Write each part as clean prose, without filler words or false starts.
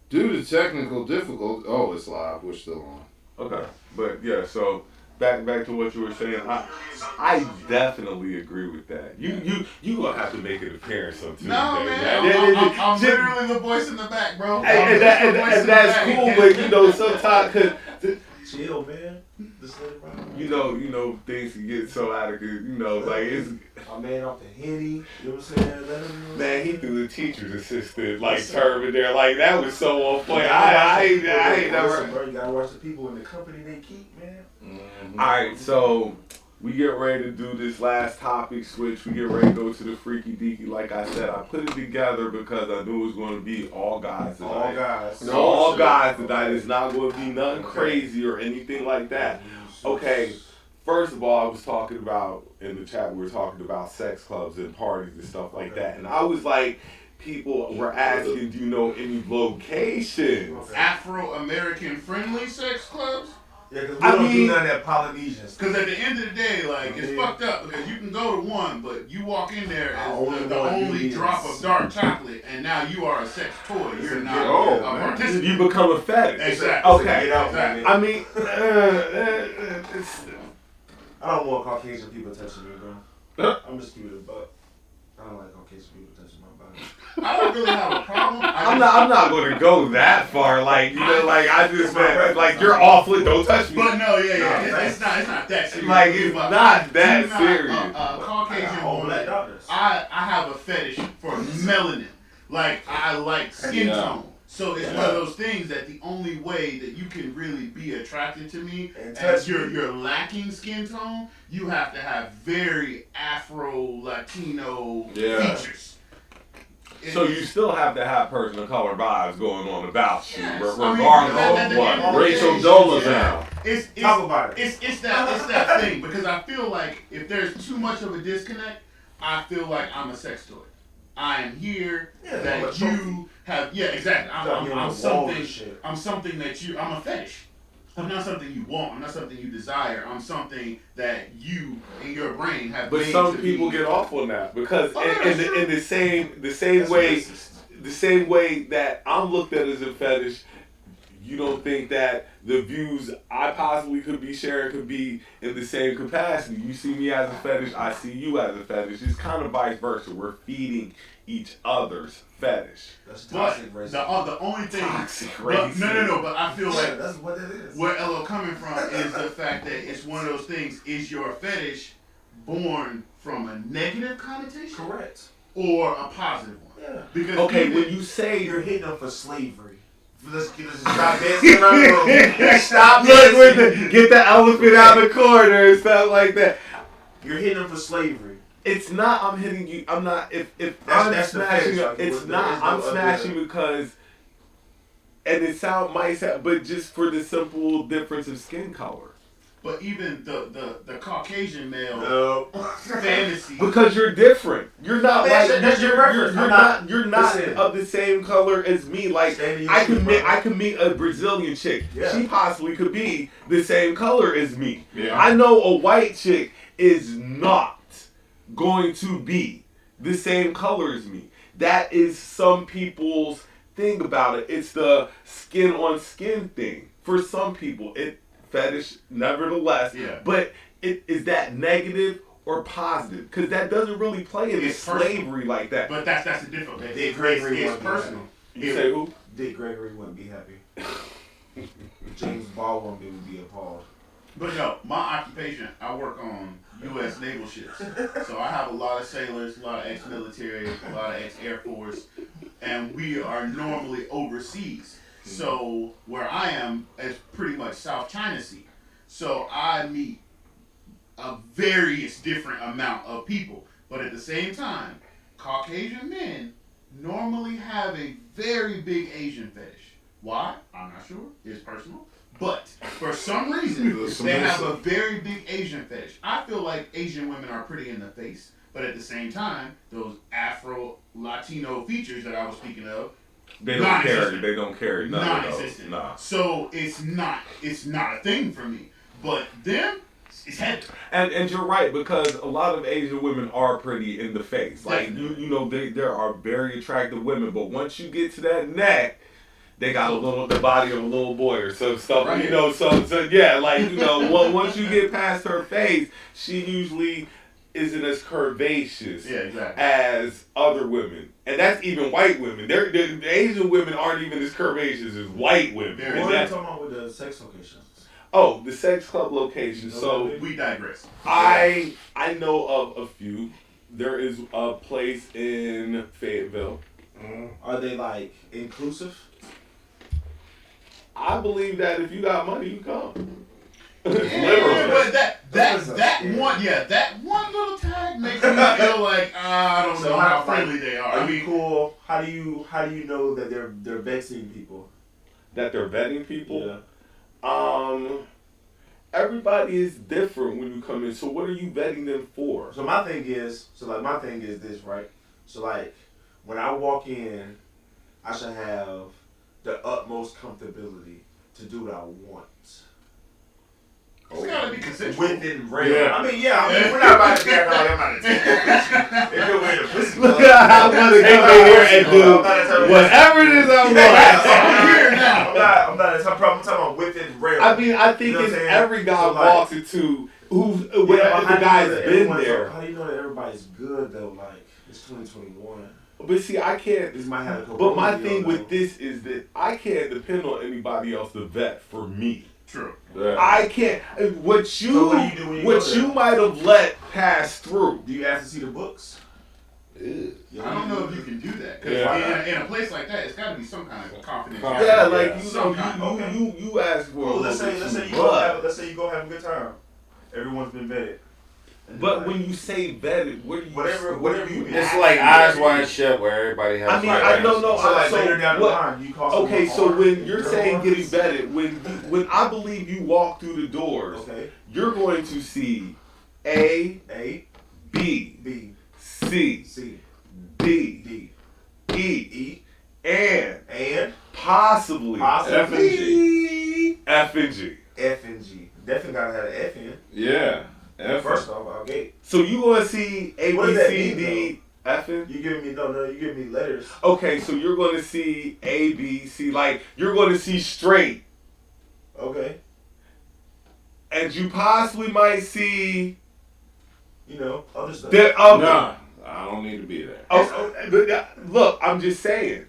Due to technical difficulty. Oh, it's live. We're still on. Okay, but yeah, so back to what you were saying. I definitely agree with that. You gonna have to make an appearance on Tuesday. No, man, I'm literally the voice in the back, bro. And that's cool, but sometimes chill, man. things can get so out of like it's. My man off the Henny, you know what I'm saying? Let him, Man, he threw the teacher's assistant term in there. Like that was so on point. I ain't never. Bro, you gotta watch the people in the company they keep, man. Mm-hmm. All right, so we get ready to do this last topic switch. We get ready to go to the freaky deaky. Like I said, I put it together because I knew it was going to be all guys tonight. All guys. No, all guys tonight. It's not going to be nothing crazy or anything like that. Okay. First of all, I was talking about, in the chat, we were talking about sex clubs and parties and stuff like that. And I was like, people were asking, do you know any locations? Afro-American friendly sex clubs? Yeah, because we don't do none of that Polynesians. Because at the end of the day, like, it's fucked up because you can go to one, but you walk in there as the only drop of dark chocolate, and now you are a sex toy. You're not a participant. You become a fetish. Exactly. Okay. Exactly. I mean, I don't want Caucasian people touching me, bro. I'm just keeping it a buck. I don't like Caucasian people touching my body. I don't really have a problem. I'm not going to go that far. Like I just meant like you're awful. Don't touch me. But no, it's not that serious. Like it's not that serious. Caucasian woman. I have a fetish for melanin. Like I like skin tone. So it's one of those things that the only way that you can really be attracted to me as you're lacking skin tone, you have to have very Afro-Latino features. So you still have to have person of color vibes going on about you, regardless of what. Rachel Dolezal. Talk about it. It's that thing because I feel like if there's too much of a disconnect, I feel like I'm a sex toy. I am here that you have. Yeah, exactly. I'm something. I'm something that you. I'm a fetish. I'm not something you want. I'm not something you desire. I'm something that you in your brain have. But some people get off on that because in the same way that I'm looked at as a fetish. You don't think that the views I possibly could be sharing could be in the same capacity. You see me as a fetish, I see you as a fetish. It's kind of vice versa. We're feeding each other's fetish. That's toxic racism. The only thing... Toxic racism. No, but I feel like... That's what it is. Where Elo coming from is the fact that it's one of those things, is your fetish born from a negative connotation? Correct. Or a positive one? Yeah. Because when you say... You're hitting them for slavery. Let's stop dancing around the room. Stop dancing. Get the elephant out of the corner and stuff like that. You're hitting them for slavery. It's not. I'm hitting you. I'm not. If I'm smashing you, it's not. I'm smashing because, and it might sound, but just for the simple difference of skin color. But even the Caucasian male fantasy, because you're different. You're not you're not listen, of the same color as me. Like I can meet a Brazilian chick. Yeah. She possibly could be the same color as me. Yeah. I know a white chick is not going to be the same color as me. That is some people's thing about it. It's the skin on skin thing. For some people, fetish nevertheless, but is that negative or positive? Because that doesn't really play into slavery like that. But that's the difference. Dick Gregory is personal. You say who? Dick Gregory wouldn't be happy. James Baldwin would be appalled. But no, my occupation, I work on U.S. naval ships. So I have a lot of sailors, a lot of ex-military, a lot of ex-Air Force, and we are normally overseas. So where I am is pretty much South China Sea. So I meet a various different amount of people. But at the same time, Caucasian men normally have a very big Asian fetish. Why? I'm not sure. It's personal. But for some reason, they have a very big Asian fetish. I feel like Asian women are pretty in the face. But at the same time, those Afro-Latino features that I was speaking of, They don't carry none non-existent. of those. Nah. So it's not a thing for me. But them, it's heavy. And you're right, because a lot of Asian women are pretty in the face. Like you know, there are very attractive women, but once you get to that neck, they got the body of a little boy or some stuff, Right. you know. So yeah, like you know, once you get past her face, she usually isn't as curvaceous exactly. as other women, and that's even white women. The Asian women aren't even as curvaceous as white women. What are you talking about with the sex locations? Oh, the sex club locations. So we digress. I know of a few. There is a place in Fayetteville. Are they like inclusive? I believe that if you got money, you come. Yeah, but that one little tag makes me feel like I don't know how friendly they are. Are you cool? How do you know that they're vetting people? That they're vetting people? Yeah. Everybody is different when you come in. So what are you vetting them for? So my thing is this, right? So like when I walk in, I should have the utmost comfortability to do what I want. It's gotta be consensual. Within range. Yeah. I mean, we're not about to be acting like I'm not a If you're way to pussy. Look at how I want to come in here and do whatever it is I want. I'm here now. I'm not. I'm talking about within range. I mean, I think You know it's what I'm saying? every guy So, like, walks into who's whatever the guy's been there. How do you know that everybody's good though? Like it's 2021. But see, I can't. This might have a But my corona thing deal, with though. this is that I can't depend on anybody else to vet for me. True. Yeah. I can't. What So what do you do when you what go you there? might have let pass through. Do you ask to see the books? Ew. I don't know if you can do that. Because Yeah. in a place like that, it's got to be some kind of confidence. Yeah, like Yeah. you know, Sometime. you ask for. Well, a let's little say bit you too go much. let's say you go have a good time. Everyone's been vetted. And But like, when you say vetted, what do you? Whatever what do you- you? It's ask like for? eyes wide shut where everybody has. I mean, right I don't answers. know. so like so later down the what- line, you call Okay, someone so hard, when you're and saying hard. getting vetted, when I believe you walk through the doors, Okay. you're going to see A, A, B, B, C, C, D, D, E, E, and possibly possibly F and G. F and G. F and G. Definitely gotta have an F in. Yeah. F. First off, I'll gate. So you going to see A, What B, does that C, mean, D, F and? You giving me you giving me letters. Okay, so you're going to see A, B, C. Like you're going to see straight, Okay. and you possibly might see You know, other stuff. the other. Nah, I don't need to be there. But look, I'm just saying.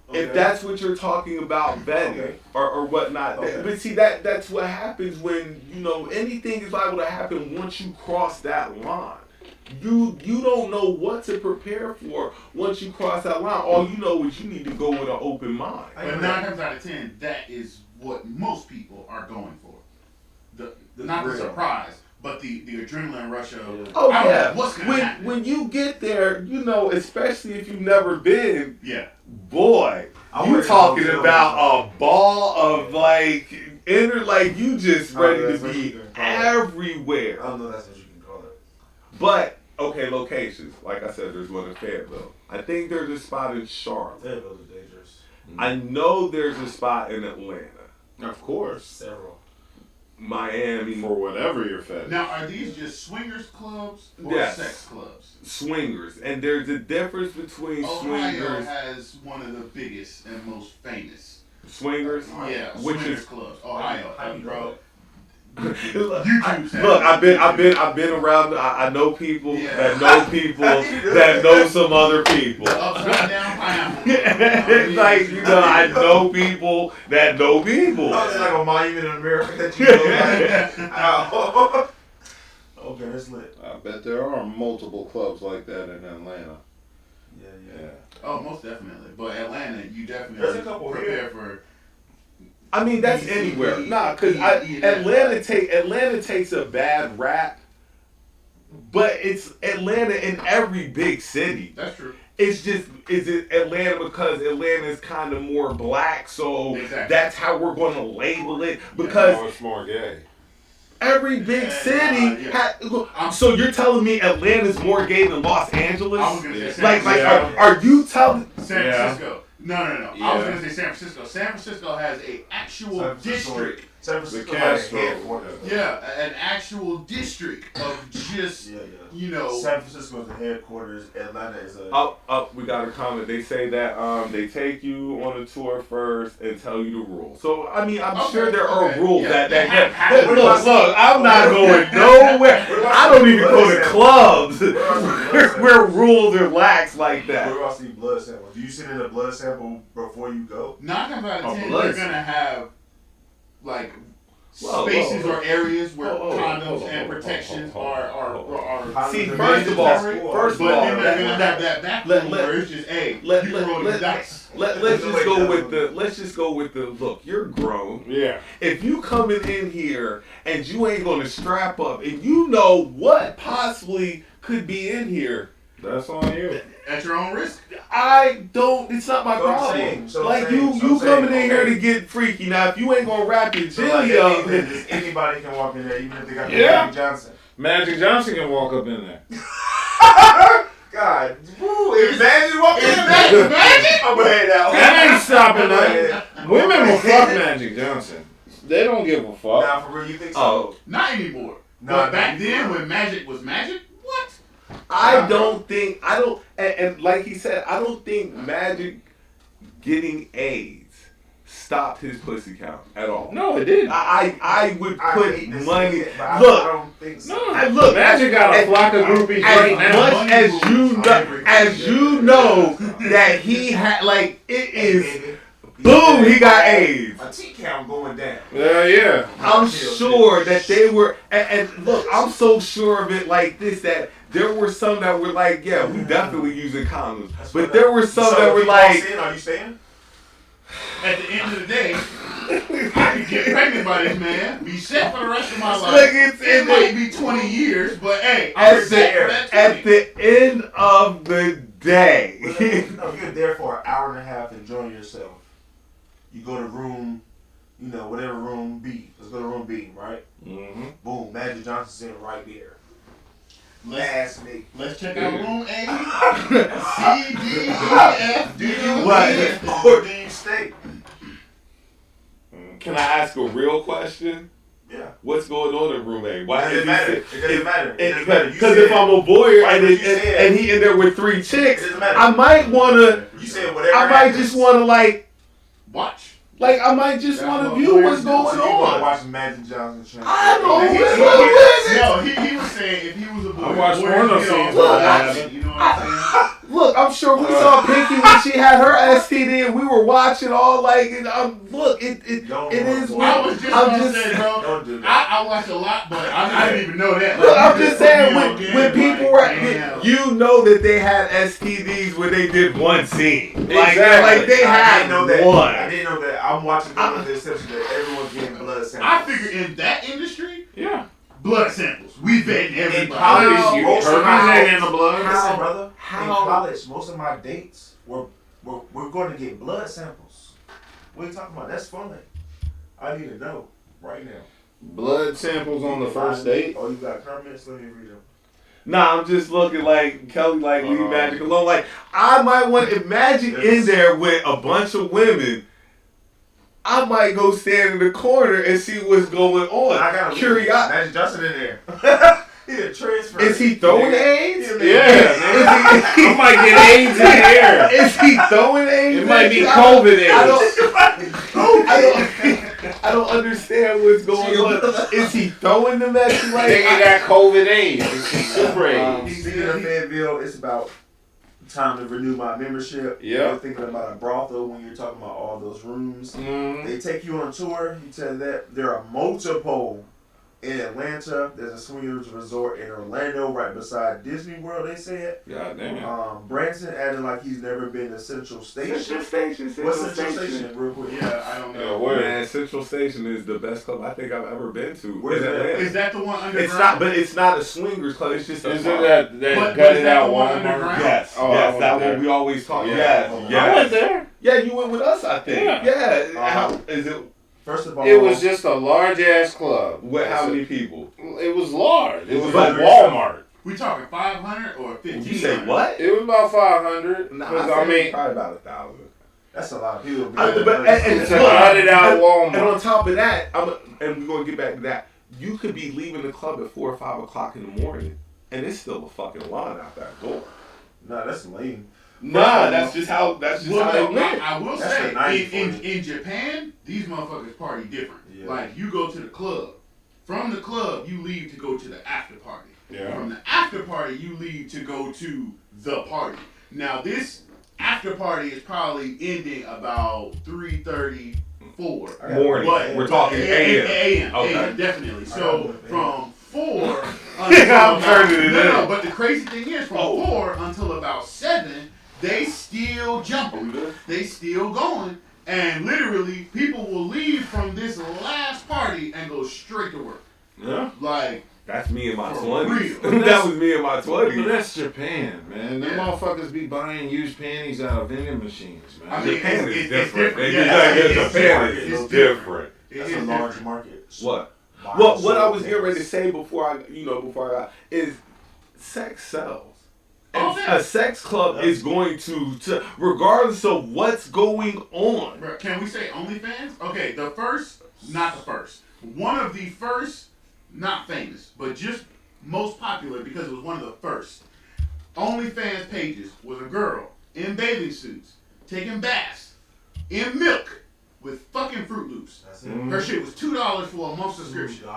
Okay. If that's what you're talking about vetting Okay. or whatnot, Okay. but see that's what happens when anything is liable to happen once you cross that line. You don't know what to prepare for once you cross that line. All you know is you need to go with an open mind. But 9 times out of 10, that is what most people are going for. Not the thrill. surprise, but the adrenaline rush of. Oh I don't yeah, know what's gonna happen. when you get there, especially if you've never been, Yeah. boy, I you work talking in about hotels. a ball of like you just Oh, ready that's to what you be can call it. everywhere. I don't know that's what you can call it. But okay, locations. Like I said, there's one in Fayetteville. I think there's a spot in Charlotte. Fayetteville is dangerous. I know there's a spot in Atlanta, Of course. Several. Miami, For whatever you're fed. Now, are these just swingers clubs or Yes. sex clubs? swingers, and there's a difference between Ohio swingers. has one of the biggest and most famous. Swingers. Yeah, Which swingers is clubs. Ohio, How you bro. know YouTube channel. Look, I've been around. I know people Yeah. that know people that know some other people. The upside down pineapple. It's like I know people that know people. Oh, it's like a monument in America that you know. Like, ow. Okay, that's lit. I bet there are multiple clubs like that in Atlanta. Yeah. Oh, most definitely. But Atlanta, you definitely There's a couple prepare here. for. I mean, that's anywhere. Nah, because Atlanta takes a bad rap, but it's Atlanta in every big city. That's true. It's just, is it Atlanta because Atlanta is kind of more black, so Exactly. that's how we're going to label it. Because No, it's more gay. every big city, so you're telling me Atlanta's more gay than Los Angeles? I was gonna say San Like, Francisco. are you telling? San Yeah. Francisco. No. I was Yeah. gonna say San Francisco. San Francisco has a actual San Francisco. district San The Francisco Castro. headquarters. Yeah, an actual district of just, you know. San Francisco is the headquarters. Atlanta is a. We got a comment. They say that they take you on a tour first and tell you the rules. So I mean, I'm sure there are rules that look. I'm not going nowhere. I don't even go to clubs where rules are lax like Where that. do I see blood samples? Do you send in a blood sample before you go? 9 times out of 10, blood they're gonna have like spaces or areas where condoms and protections are. See, first of all, but then they're gonna have that backroom where it's just, hey, you roll the dice. Let's just go with the look. You're grown. Yeah. If you coming in here and you ain't gonna strap up and you know what possibly could be in here, That's on you. At your own risk. it's not my problem. You coming in here to get freaky. Now if you ain't gonna wrap your jelly up, anybody can walk in there, even if they got Yeah. Magic Johnson. Magic Johnson can walk up in there. God, imagine walking in there. Magic? I'm gonna head out. That ain't stopping nothing. Women will fuck Magic Johnson. They don't give a fuck. Nah, for real, you think so? oh, Not anymore. Nah, But back then when magic was magic, what? and like he said, I don't think Magic getting AIDS stopped his pussy count at all. No, it didn't. I would put hate to say money. it, but I Look, don't think so. look. Magic got a flock of groupies As right now. much as you know that he had, like, it is. Boom, he got AIDS. A T count going down. Yeah. I'm sure that they were, and look, I'm so sure of it like this, that there were some that were like, yeah, we definitely using condoms. But there were some that were like, are you staying? At the end of the day, I could get pregnant by this man, be set for the rest of my life. Look, it might be 20 years, but hey, at I'm set for that 20. at the end of the day. No, you're there for an hour and a half enjoying yourself. You go to room, whatever room B. Let's go to room B, right? Mm-hmm. Boom, Magic Johnson's in right there. Let's check out room A, C, D, E, F. Do you What? leave or do you stay? Can I ask a real question? Yeah. What's going on in room A? Why It doesn't matter. It doesn't matter. Because if I'm a voyeur and he in there with 3 chicks, I might wanna. You said whatever. I might just wanna Watch. I might just want to view what's going So you want to on. watch Magic Johnson? I don't No, he was saying if he was a boy, I watched boys porno get scenes off with on that. that. You know what I'm saying? Look, I'm sure we saw Pinky when she had her STD and we were watching all like, it is I what was just I'm gonna just say, bro. Don't do that. I watch a lot, but I didn't even know that. Look, I'm you just saying put me on when game, people like, were, damn. you know that they had STDs where they did one scene. Exactly. Like they I had didn't know that. one. I didn't know that. I'm watching the exception that everyone's getting blood samples. I figure in that industry, Yeah. blood samples. We vetting everybody. college, Herpes ain't in the blood. Listen, brother. How? In college, most of my dates were going to get blood samples. What are you talking about? That's funny. I need to know right now. Blood samples on the first date. Oh, you got comments? Let me read them. Nah, I'm just looking like Kelly, like leave Magic alone. Like I might want if Magic in there with a bunch of women. I might go stand in the corner and see what's going on. I got Curiosity. Magic Johnson in there. He a transfer. Is he throwing AIDS? Yeah. I might get AIDS in here. Is he throwing AIDS? It might be I COVID don't, I don't understand what's going on. Is he throwing them at you like? Nigga got COVID AIDS. It's super AIDS. Speaking of Fayetteville, it's about time to renew my membership. Yeah. You're thinking about a brothel when you're talking about all those rooms. Mm. They take you on a tour. You tell that there are multiple in Atlanta. There's a swingers resort in Orlando right beside Disney World, they said. God damn. Branson added like he's never been to Central Station. Central Station. What's Central Station, real quick? Yeah, I don't know. where? Man, Central Station is the best club I think I've ever been to. Where's in that? Atlanta. Is that the one underground? It's not, but it's not a swingers club. It's just a Is it club. that But gutted is that out the one Walmart? underground? Yes, Oh, I yes, went that there. one we always talk. Yeah. Yes, yes. I went there. Yeah, you went with us, I think. Yeah. How is it? First of all, It was just a large ass club. What? How many people? It was large. It was But like Walmart. We talking 500 or 1500? You say what? It was about 500. Nah, Cause I I mean, probably about 1,000. That's a lot of people. And on top of that, and we're gonna get back to that. You could be leaving the club at 4 or 5 o'clock in the morning, and it's still a fucking line out that door. Nah, that's lame. Nah, that's just how they live. I will say, in Japan, these motherfuckers party different. Yeah. Like, you go to the club. From the club, you leave to go to the after party. Yeah. From the after party, you leave to go to the party. Now, this after party is probably ending about 3:30, 4. Morning. But we're talking AM. AM, definitely. So, from 4 I'm turning it in. No, but the crazy thing is, from 4 until about 7, they still jumping. They still going. And literally, people will leave from this last party and go straight to work. Yeah. Like, that's me in my 20s. Real. That was me in my 20s. But that's Japan, man. Them motherfuckers be buying used panties out of vending machines, man. I mean, Japan is different. Japan is different. That's a large market. What? Well, what I was getting ready to say before I got is sex sells. A sex club is going to regardless of what's going on. Bro, can we say OnlyFans? Okay, not the first. One of the first, not famous, but just most popular because it was one of the first. OnlyFans pages was a girl in bathing suits, taking baths, in milk, with fucking Fruit Loops. Her shit was $2 for a month subscription.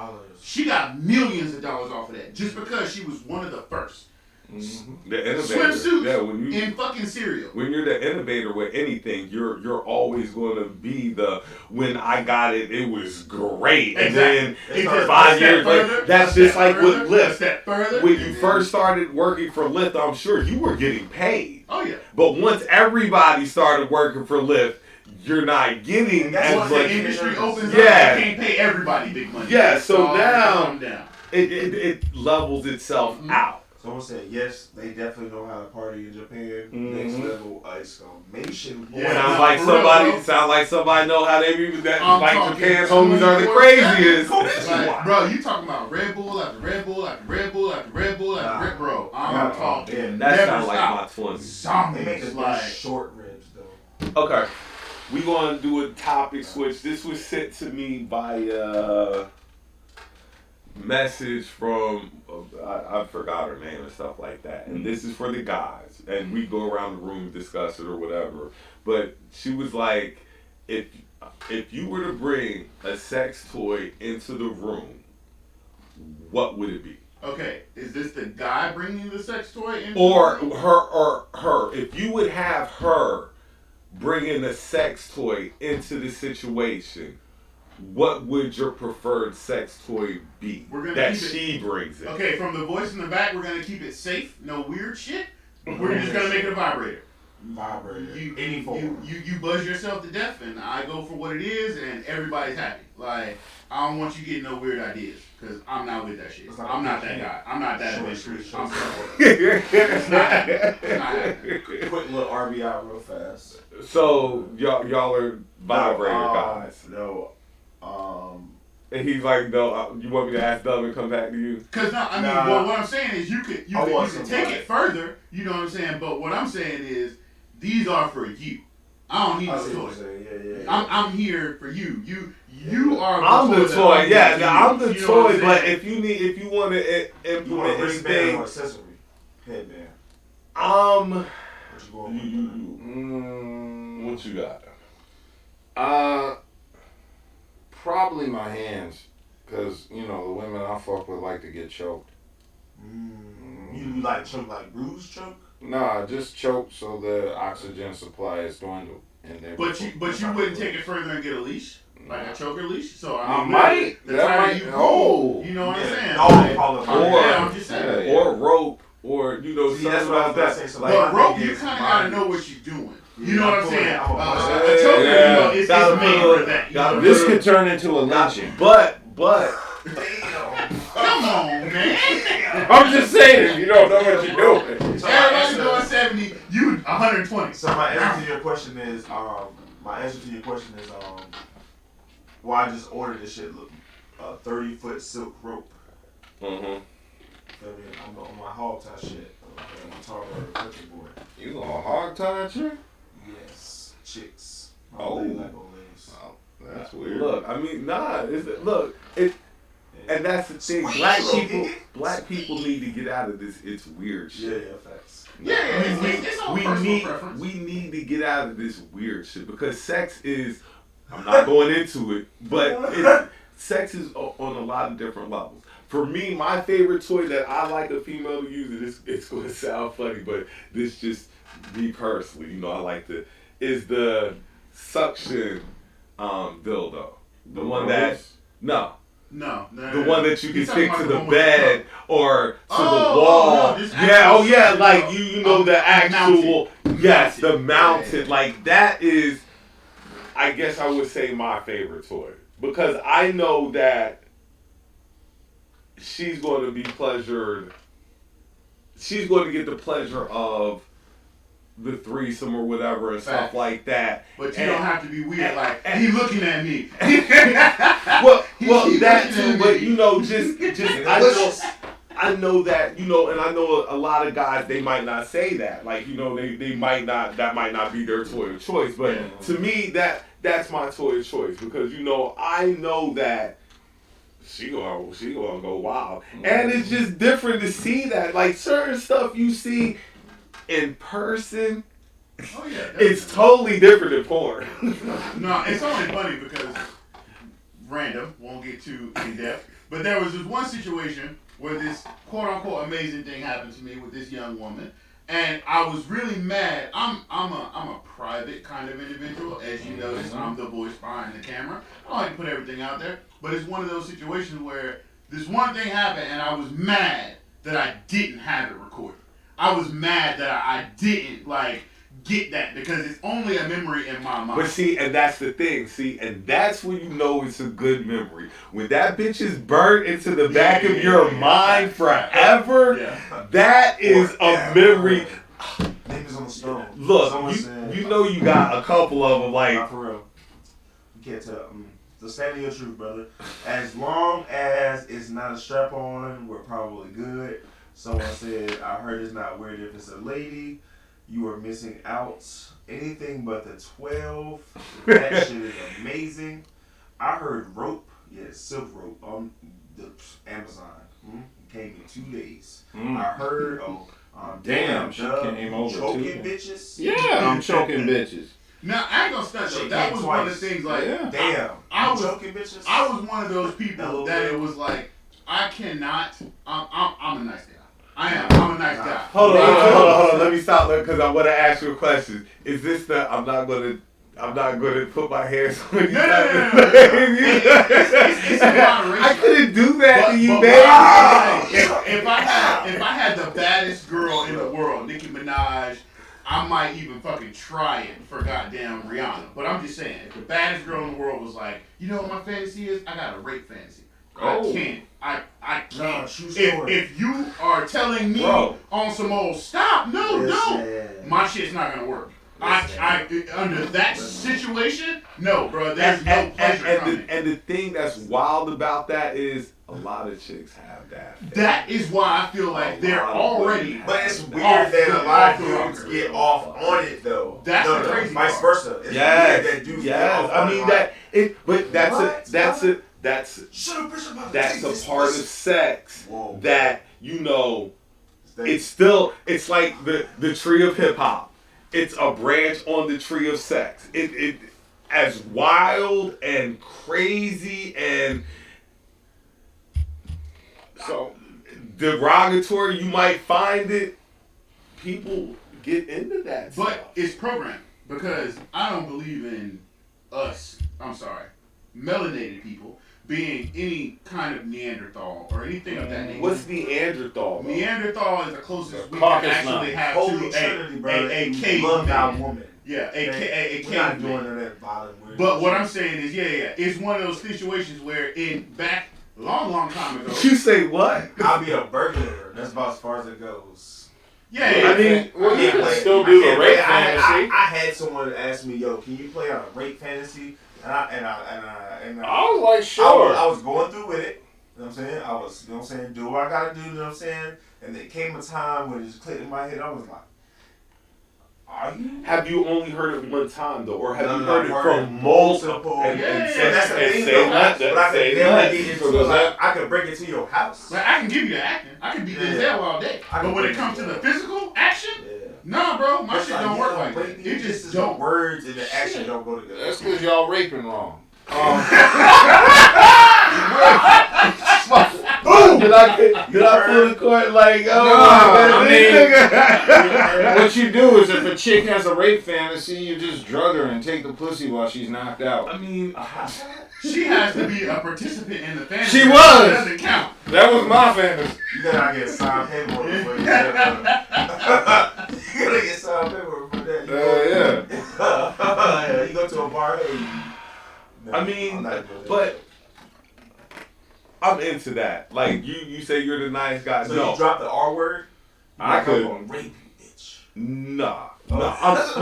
She got millions of dollars off of that just because she was one of the first. Mm-hmm. The innovator. Swimsuits in fucking cereal. When you're the innovator with anything, you're always going to be the when I got it, it was great, and then 5 years later, that's just like with Lyft. When you first started working for Lyft, I'm sure you were getting paid. Oh yeah. But once everybody started working for Lyft, you're not getting as much. The industry opens up, you can't pay everybody big money. Yeah, so now it levels itself out. Someone said yes, they definitely know how to party in Japan. Next level exclamation point. Sound like somebody know how they be that. Like Japan's homies are the craziest. Like, bro, you talking about Red Bull after Red Bull after Red Bull after Red Bull after Red Bull. I'm talking. That sounds like my 20s. Zombies. They make the short ribs though. Okay, we gonna do a topic switch. This was sent to me by message from I forgot her name and stuff like that, and this is for the guys, and we go around the room and discuss it or whatever. But she was like, if you were to bring a sex toy into the room, what would it be? Okay, is this the guy bringing the sex toy in? Or her? If you would have her bringing a sex toy into the situation, what would your preferred sex toy be that she brings it? Okay, from the voice in the back, we're going to keep it safe. No weird shit. We're just going to make it a vibrator. Any form. You buzz yourself to death, and I go for what it is, and everybody's happy. Like, I don't want you getting no weird ideas, because I'm not with that shit. I'm not that guy. I'm not that adventurous. I'm sorry. It's not happening. Quick little RBI real fast. So, y'all are vibrator guys. No. And he's like, no, you want me to ask Dub and come back to you? Because what I'm saying is you could take it further, you know what I'm saying? But what I'm saying is these are for you. I don't need the toy. I'm here for you. You are I'm the toy. Yeah, I'm the toy, but if you want to implement anything, accessory, headband. What you got? Probably my hands, because, the women I fuck with like to get choked. You like choke, like bruise choke? Nah, just choke so the oxygen supply is dwindled. But you wouldn't take it further and get a leash? Like a choker leash? So I might. You know what I'm saying? I'm just saying. Or rope, or, that's what I was about to say. But rope, you kind of got to know what you're doing. You know what I'm saying? A choker, it's made for that. This could turn into a lynching. But. Come on, man. I'm just saying, you don't know what you're doing. So everybody's doing 70, you 120. So my answer to your question is, well, I just ordered this shit, 30-foot silk rope. Mm-hmm. I'm on my hog tie shit. I'm talking about a country boy. You gonna hog tie that shit? Yes. chicks. I Oh. don't really like old ladies. Wow, that's weird. Look, I mean, and that's the thing. Sweet. Black people need to get out of this. It's weird shit. Yeah, facts. It's all personal preference. We need to get out of this weird shit because sex is. I'm not going into it, but sex is on a lot of different levels. For me, my favorite toy that I like a female to use, and it's going to sound funny, but this just me personally, you know, I like is the suction dildo. The one that No. the one that you can He's stick talking to about the one with bed or to the Oh, wall. no, this yeah, actual suction like dildo. you know the actual Mounted. the mounted. Yeah. Like that is, I guess I would say my favorite toy because I know that she's going to be pleasured. She's going to get the pleasure of the threesome or whatever and stuff like that. But you don't have to be weird like, he looking at me. well, He that looking at too, but me. you know, just I know that, you know, and I know a lot of guys, they might not say that. Like, you know, they might not, that might not be their toy of choice. But to me, that's my toy of choice because, you know, I know that she gonna go wild. And it's just different to see that. Like, certain stuff you see in person, Oh yeah, it's totally different than porn. No, it's only funny because random, won't get too in depth. But there was this one situation where this quote unquote amazing thing happened to me with this young woman, and I was really mad. I'm a private kind of individual, as you notice. I'm the voice behind the camera. I don't like to put everything out there, but it's one of those situations where this one thing happened, and I was mad that I didn't have it recorded. I was mad that I didn't get that because it's only a memory in my mind. But see, and that's the thing. See, and that's when you know it's a good memory. When that bitch is burnt into the back of your mind forever, that is a memory. Niggas on the stone. Look, you know you got a couple of them Not for real. You can't tell. The stand of your truth, brother. As long as it's not a strap on, we're probably good. Someone said, I heard it's not weird if it's a lady. You are missing out. Anything but the 12. That shit is amazing. I heard rope. Yeah, silk rope on the Amazon. Came in 2 days. I heard, Damn, she came over choking too. bitches. Yeah, I'm choking bitches. Now I ain't gonna stunt though. That was one of the things like Yeah. I was choking bitches. I was one of those people that it was like I cannot. I'm a nice guy. I'm a nice guy. Hold on. Let me stop because I want to ask you a question. Is this the I'm not gonna put my hands on you? No. It's in moderation. I couldn't do that to you, But baby. if I had the baddest girl in the world, Nicki Minaj, I might even fucking try it for goddamn Rihanna. But I'm just saying, if the baddest girl in the world was like, you know what my fantasy is? I got a rape fantasy. I can't. I can't. True story. If you are telling me on some old stop, no, my shit's not gonna work. I under that situation, no, bro. There's no pleasure coming. And the thing that's wild about that is a lot of chicks have that. That is why I feel like they're already. But it's weird that a lot of dudes get off on it though. That's the crazy vice part. versa. It's weird that dudes get off on it. But that's a part of sex that, you know, it's like the tree of hip hop. It's a branch on the tree of sex. It as wild and crazy and so derogatory you might find it, people get into that But stuff. it's programmed because I don't believe in us. I'm sorry, melanated people being any kind of Neanderthal or anything of that nature. What's Neanderthal? Though? Neanderthal is the closest we can Caucus actually nut. have Holy to Trinity, brother. a You cave love our man. woman. Yeah, a We're not cave doing man. that violent weird. But what I'm saying is, it's one of those situations where back long time ago. You say what? I'll be a burglar. That's about as far as it goes. Yeah, I mean, well, you I can can't still play- do I can't the rape play- fantasy. I had someone ask me, "Yo, can you play on a rape fantasy?" And I was like, I sure. was going through with it. You know what I'm saying? I was, you know what I'm saying, do what I gotta do, you know what I'm saying? And there came a time when it just clicked in my head, I was like, Are you? Have you only heard it one time though, or have No, you no, heard it I've heard from it multiple? Yeah, that's the thing, say though. that. But I Say could never that. get into So it. does Like, I could bring it to your house. Like, I can give you the acting. I can be Denzel all day. But when it comes to the physical action, nah, bro, my shit don't work like that. It just the don't. words and the action don't go together. That's because y'all raping wrong. Boom! Did I pull the court like, I mean, what you do is if a chick has a rape fantasy, you just drug her and take the pussy while she's knocked out. I mean, She has to be a participant in the fantasy. She was. It doesn't count. That was my fantasy. You gotta get signed paperwork before you get that. You gotta get signed paperwork for that. Yeah. You go to a bar, hey. No, I mean, I'm not doing that. but I'm into that. Like you say you're the nice guy. So No, you drop the R word? I I'm could. gonna rape you, bitch. nah. Oh. That's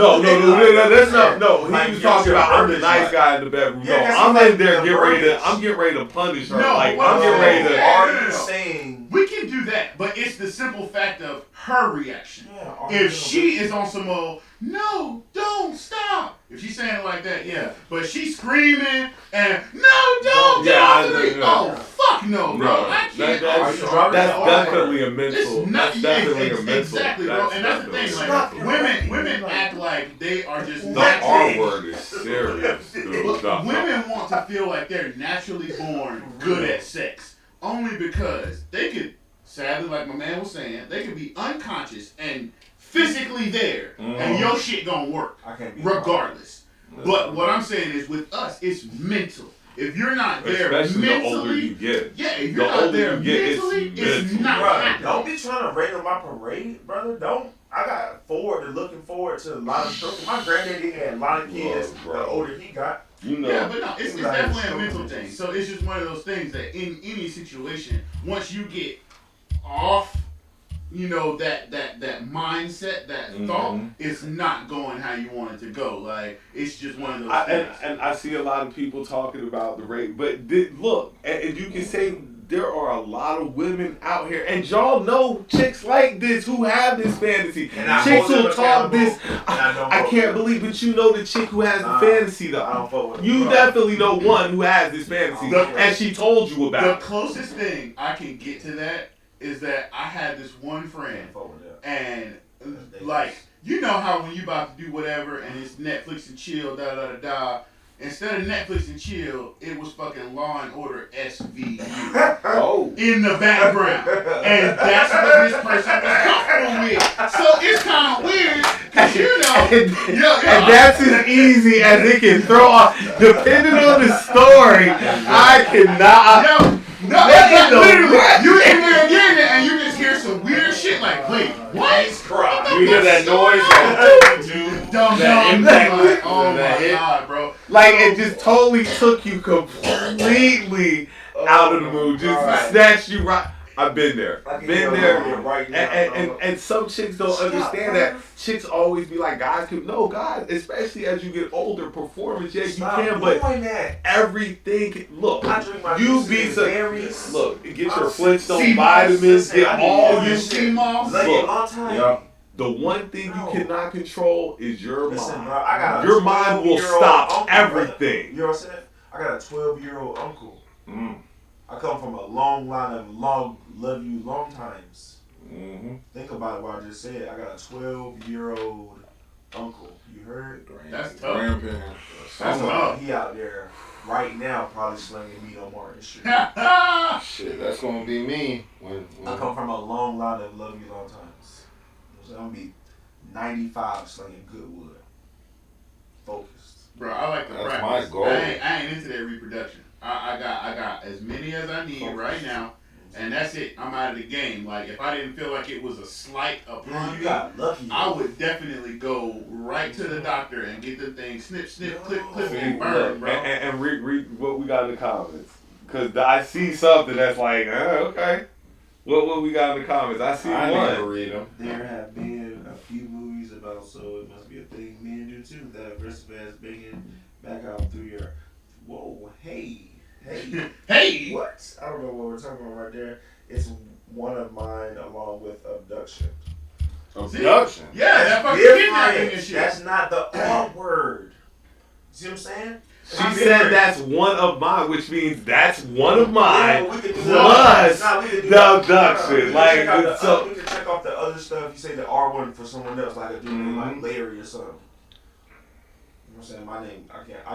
no. Like, He was you're talking about I'm the urban, nice like- guy in the bedroom. Yeah, No, 'cause I'm he's in like there the getting ready to. verbiage. I'm getting ready to punish her. No, like well, I'm getting ready to. Are you saying? We can do that, but it's the simple fact of her reaction. Yeah, are If you she is on some old, no, don't stop. If she's saying it like that, yeah. But she's screaming and no, don't, Yeah, don't. yeah. Oh, fuck no, bro. No, I can't. that's I'm sorry. definitely a mental. It's not That's definitely a mental. exactly, bro. And that's the thing. definitely Like a mental. women act like they are just The R naturally. word is serious, dude. But women want to feel like they're naturally born good at sex, only because they could. Sadly, like my man was saying, they could be unconscious and physically there, and your shit gonna work I can't be regardless. But what I'm saying is, with us, it's mental. If you're not there Especially mentally, the older you get. yeah, if The you're not older there you get, it's mentally, it's mental. not Bruh, happening. don't be trying to rain on my parade, brother. Don't. I got looking forward to a lot of children. My granddaddy had a lot of kids. Whoa, bro. The older he got, You know. Yeah, but no, it's Like, definitely a so mental much. thing. So it's just one of those things that in any situation, once you get off, you know, that mindset, that thought, it's not going how you want it to go. Like, it's just one of those things. And I see a lot of people talking about the rape, but look, and you can say there are a lot of women out here, and y'all know chicks like this who have this fantasy. And I Chicks hold them who talk accountable, this. and I don't I fuck can't with believe, but you know the chick who has Nah, the fantasy I though. don't fuck with them. You Bruh. definitely know one who has this fantasy, The- and she told you The about it. closest thing I can get to that is that I had this one I friend, can't fuck with that. and That's like, you know how when you about to do whatever and it's Netflix and chill, da da da da. Instead of Netflix and chill, it was fucking Law and Order SVU Oh. in the background, and that's what this person was comfortable with. So it's kind of weird, 'cause you know, And that's as easy as it can throw off. Depending on the story, I cannot. no, What it's the literally what? you in there getting it, and you just hear some weird shit like, wait, what? You hear that noise? Like, Dumb that dumb. impact, Like, oh that my hit. god, bro. like it just totally took you completely out of the mood. Just Right. snatched you right. I've been there. I can Been hear there. it right now, And some chicks don't understand that. Chicks always be like, guys can no guys, especially as you get older, performance, yeah, you Stop can, but doing that. everything look, I drink my you juices be in so berries. look, get your I'm Flintstone sea vitamins, listen, get I need all all your this shit. sea moss. Lay Look, it on time. Yeah. The one thing No. you cannot control is your Listen, mind. bro, I got a Your mind will 12-year-old stop uncle, everything. You know what I'm saying? I got a 12-year-old uncle. Mm. I come from a long line of love you long times. Mm-hmm. Think about what I just said. I got a 12-year-old uncle. You heard? That's tough. Grandparents. That's Someone- tough. He out there right now probably slinging meat on Martin Street. Shit, that's gonna be me when I come from a long line of love you long times. So I'm gonna be 95 slinging good wood. Focused. Bro, I like to That's practice. my goal. I ain't into that reproduction. I got as many as I need right now, and that's it. I'm out of the game. Like, if I didn't feel like it was a slight upon You me, got lucky. I would definitely go right to the doctor and get the thing snip, clip, See, and burn, look, bro. and read what we got in the comments. Because I see something that's like, okay. What we got in the comments? I see I one. never read them. There have been a few movies about, so it must be a thing men do too. That aggressive ass banging back out through your. Whoa, hey. Hey! What? I don't know what we're talking about right there. It's one of mine along with abduction. Abduction. Yeah, that fucking kidnapping and Different. shit. That's not the R word. See what I'm saying? She said that's one of mine, which means that's one of mine. Yeah, we could do plus we could do the abduction. Like, So we can check off the other stuff. You say the R one for someone else, like a dude named like Larry or something. You know what I'm saying? My name, I can't.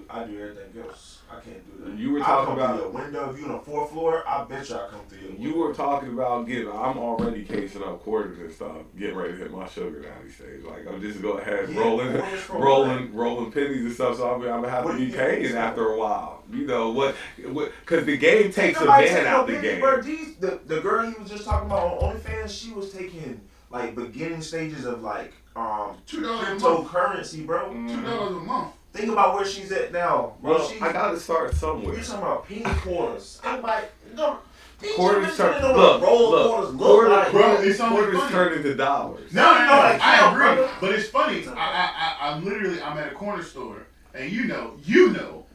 I do everything else. I can't do that. You were I'll talking come about through your window. If you on the 4th floor, I bet you I'll come through your window. You were talking about getting. I'm already casing up quarters and stuff, getting ready to hit my sugar daddy stage. Like I'm just go ahead rolling pennies and stuff. So I'm gonna have to be paying after a while. You know what? Because the game takes a man out the game. Bro, the girl he was just talking about on OnlyFans, she was taking like beginning stages of like $2 a month. cryptocurrency, bro. $2 a month. Think about where she's at now, bro. Well, I gotta start somewhere. You're talking about penny quarters. I'm like, no. Quarters turn. Quarters Bro, it's only quarters funny. turn into dollars. No, I agree. But it's funny. I'm at a corner store, and you know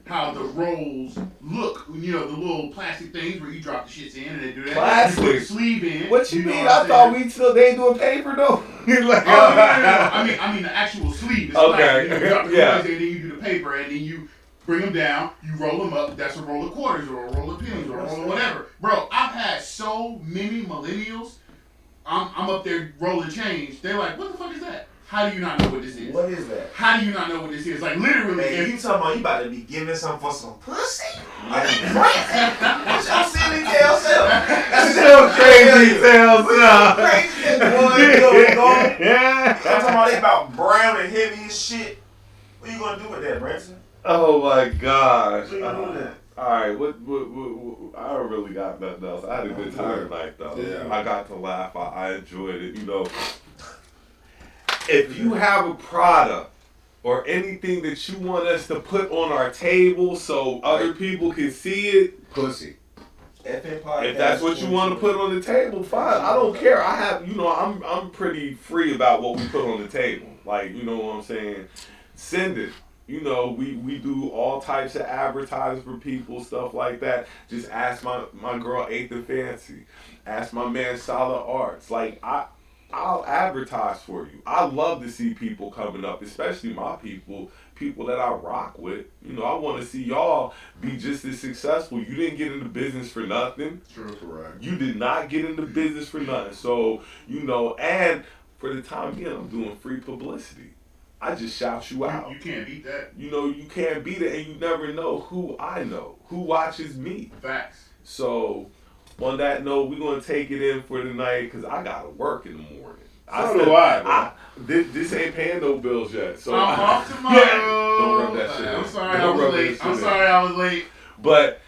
how the rolls look. You know the little plastic things where you drop the shits in, and they do that. Plastic? You put the sleeve in. What you know mean? what I I'm thought saying? they ain't doing paper though. Like, No. I mean the actual sleeve. It's Okay. plastic. You drop the Yeah. coins in, and then you do the paper, and then you bring them down. You roll them up. That's a roll of quarters, or a roll of pennies, or a roll of whatever. Bro, I've had so many millennials. I'm up there rolling change. They're like, what the fuck is that? How do you not know what this is? What is that? How do you not know what this is? Like literally, Hey, if you talking about you about to be giving some for some pussy? Are you crazy? What y'all see me tell self? That's so crazy, Sales. Crazy boy, I'm Yeah. talking about they about brown and heavy as shit. What you gonna do with that, Branson? Oh my gosh. What you gonna do with that? All right, what, I don't really got nothing else. I had a good time tonight, though. Yeah. I got to laugh. I enjoyed it. You know, if you have a product or anything that you want us to put on our table so other people can see it, Pussy. FN podcast. if that's what you want to put on the table, fine. I don't care. I have, I'm pretty free about what we put on the table. Like, you know what I'm saying? Send it. You know, we do all types of advertising for people, stuff like that. Just ask my girl Ate the Fancy. Ask my man Solid Arts. Like, I'll advertise for you. I love to see people coming up, especially my people that I rock with. You know, I want to see y'all be just as successful. You didn't get into business for nothing. true, correct. You did not get into business for nothing. So, you know, and for the time being, I'm doing free publicity. I just shout you out. You can't beat that. You know, you can't beat it, and you never know who I know, who watches me. Facts. So, on that note, we're going to take it in for tonight because I got to work in the morning. So do I, bro. This ain't paying no bills yet. So I'm off tomorrow. Don't rub that shit in. I'm sorry Don't I rub was that late. shit I'm in. sorry I was late. But,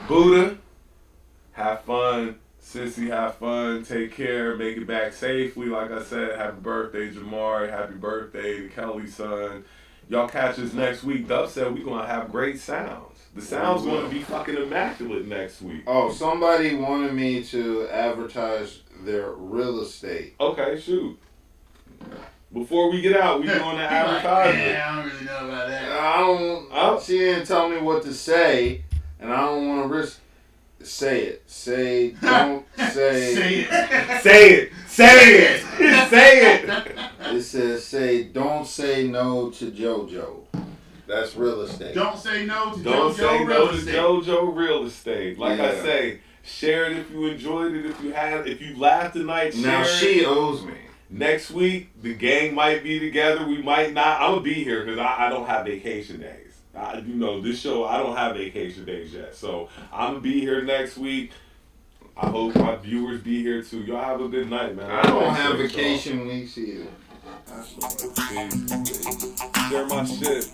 Buddha, have fun. Sissy, have fun. Take care. Make it back safely. Like I said, happy birthday, Jamari. Happy birthday to Kelly's son. Y'all catch us next week. Dub said we're going to have great sounds. The sound's going to be fucking immaculate next week. Oh, somebody wanted me to advertise their real estate. Okay, shoot. Before we get out, we going to advertise it. Yeah, I don't really know about that. I don't. She didn't tell me what to say, and I don't want to risk. Say it. Say. Don't say. Say it. Say it. Say it. Say it. It says say. Don't say no to JoJo. That's real estate. Don't say no to Don't JoJo say Real no to Estate. JoJo Real Estate. Like I Yeah. say, share it if you enjoyed it. If you laughed tonight, share Now it. she owes me. Next week, the gang might be together. We might not. I'm going to be here because I don't have vacation days. This show, I don't have vacation days yet. So I'm going to be here next week. I hope my viewers be here too. Y'all have a good night, man. I don't have vacation weeks either. Share my shit.